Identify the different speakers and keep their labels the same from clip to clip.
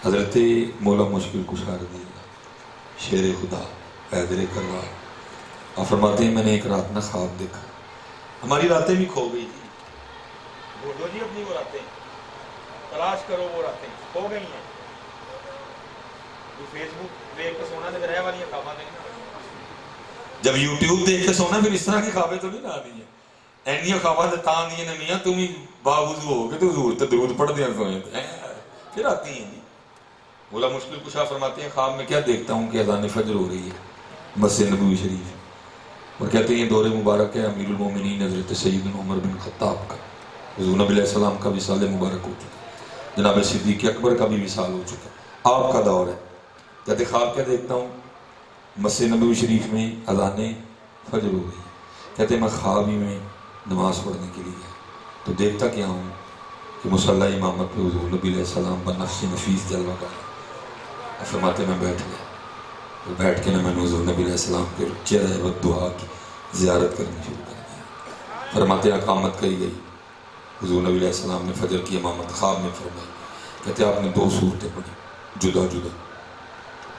Speaker 1: حضرت مولا مشکل کشا رضی اللہ شیر خدا حیدر کرار آپ فرماتے ہیں میں نے ایک رات نہ خواب دیکھا، ہماری راتیں بھی کھو گئی تھی،
Speaker 2: ڈھونڈو جی اپنی وہ راتیں، تلاش کرو وہ راتیں کھو گئی ہیں۔ فیس بک دیکھ کے سونا تو رہ والی خواباں نہیں،
Speaker 1: جب یوٹیوب دیکھ کے سونا پھر اس طرح کی خوابیں تو نہیں نہ آنی ہیں، اینیاں خواباں تو تاں نہیں ہیں میاں تم ہی باوضو ہو کے تو حضور تے درود پڑھ دیا سوئے پھر آتی ہیں جی۔ مولا مشکل کشا فرماتے ہیں خواب میں کیا دیکھتا ہوں کہ اذان فجر ہو رہی ہے مسجد نبوی شریف، اور کہتے ہیں یہ دور مبارک ہے امیر المومنین حضرت سیدنا عمر بن خطاب کا، حضور نبی علیہ السلام کا وصال مبارک ہو چکا، جناب صدیق اکبر کا بھی وصال ہو چکا، آپ کا دور ہے۔ کہتے خواب کیا دیکھتا ہوں مسجد نبوی شریف میں اذان فجر ہو گئی، کہتے میں خواب ہی میں نماز پڑھنے کے لیے تو دیکھتا کیا ہوں کہ مصلی امامت پہ حضور نبی علیہ السلام بنفس نفیس جلوہ کر رہا، فرماتے میں بیٹھ گیا، اور بیٹھ کے میں نے حضور نبی علیہ السلام کے چہرہ و دعا کی زیارت کرنی شروع کر دیا۔ فرماتے اقامت کہی گئی، حضور نبی علیہ السلام نے فجر کی امامت خواب میں فرمائی، کہتے آپ نے 2 صورتیں پڑھی جدا جدا،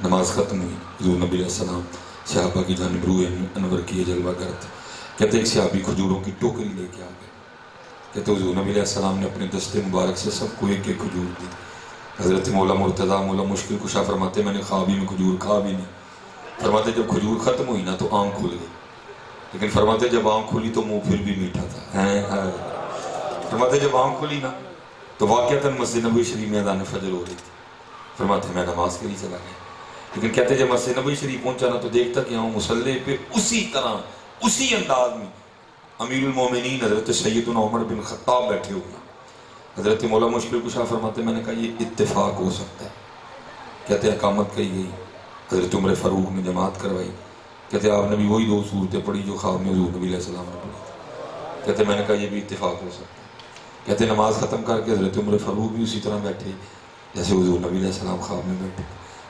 Speaker 1: نماز ختم ہوئی، حضور نبی علیہ السلام صحابہ کی جانب روح انور کیے جلوہ کرتے، کہتے ایک صحابی کھجوروں کی ٹوکری لے کے آ گئے، کہتے حضور نبی علیہ السلام نے اپنے دستے مبارک سے سب کو ایک ایک کھجور دی۔ حضرت مولا مرتضیٰ مولا مشکل کشا فرماتے میں نے خوابی میں کھجور کھا بھی نہیں، فرماتے جب کھجور ختم ہوئی نا تو آنکھ کھل گئی، لیکن فرماتے جب آنکھ کھلی تو منہ پھر بھی میٹھا تھا۔ فرماتے جب آنکھ کھلی نا تو واقعتاً مسجد نبوی شریف میں اذان فجر ہو رہی تھی، فرماتے میں نماز کے لیے چلا گیا، لیکن کہتے جب مسجد نبوی شریف پہنچا نا تو دیکھتا کہ ہوں مصلی پہ اسی طرح اسی انداز میں امیر المومنین حضرت سیدنا عمر بن خطاب بیٹھے ہوئے۔ حضرت مولا مشکل کشا فرماتے میں نے کہا یہ اتفاق ہو سکتا ہے، کہتے اقامت کہی گئی، حضرت عمر فاروق نے جماعت کروائی، کہتے آپ نے بھی وہی 2 صورتیں پڑھی جو خواب میں حضور نبی علیہ السلام نے پڑھی، کہتے میں نے کہا یہ بھی اتفاق ہو سکتا ہے، کہتے نماز ختم کر کے حضرت عمر فاروق بھی اسی طرح بیٹھے جیسے حضور نبی علیہ السلام خواب میں بیٹھے،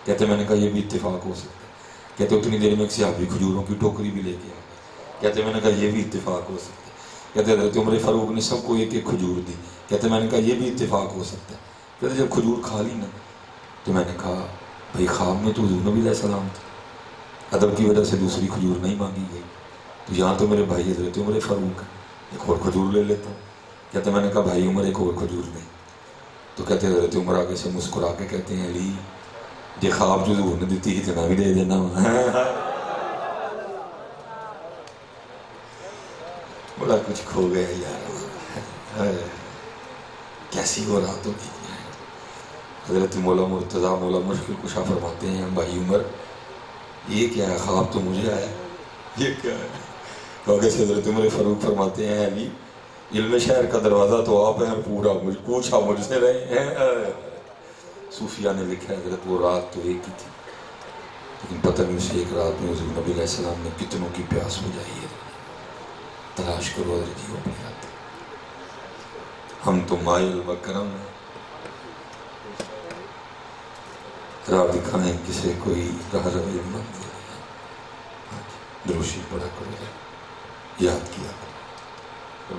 Speaker 1: کہتے میں نے کہا یہ بھی اتفاق ہو سکتا ہے، کہتے اتنی دیر میں ایک صحابی کھجوروں کی ٹوکری بھی لے کے آ گئے، کہتے میں نے کہا یہ بھی اتفاق ہو سکتا ہے، کہتے حضرت عمر فاروق نے سب کو ایک ایک کھجور دی، کہتے میں نے کہا یہ بھی اتفاق ہو سکتا ہے، کہتے جب کھجور کھا لی نا تو میں نے کہا بھائی خواب میں تو حضور نبی علیہ السلام تھا، ادب کی وجہ سے دوسری کھجور نہیں مانگی گئی، تو یہاں تو میرے بھائی حضرت عمر فاروق ایک اور کھجور لے لیتا ہوں، کہتے میں نے کہا بھائی عمر ایک اور کھجور نہیں، تو کہتے حضرت عمر آگے سے مسکرا کے کہتے ہیں علی یہ خواب جو حضور نے دیتی ہی جنا بھی دے دینا، بڑا کچھ کھو گیا یار، کیسی وہ رات ہوگی۔ حضرت مولا مرتضیٰ مولا مشکل کشا فرماتے ہیں بھائی عمر یہ کیا ہے خواب تو مجھے آیا، یہ کیا ہے؟ کیونکہ حضرت عمر فاروق فرماتے ہیں علی علم شہر کا دروازہ تو آپ ہیں، پورا پوچھا مجھ سے رہے ہیں۔ صوفیہ نے لکھا ہے حضرت وہ رات تو ایک ہی تھی، لیکن پتہ نہیں اسے ایک رات میں حضور نبی علیہ السلام نے کتنوں کی پیاس بجھائی ہے، تلاش کرو حضرت جی اپنی آتے، ہم تو مائل و کرم ہیں، راہ دکھائیں کسے کوئی راہ روی مت دروشی پڑھا کرو، یاد کیا کرو۔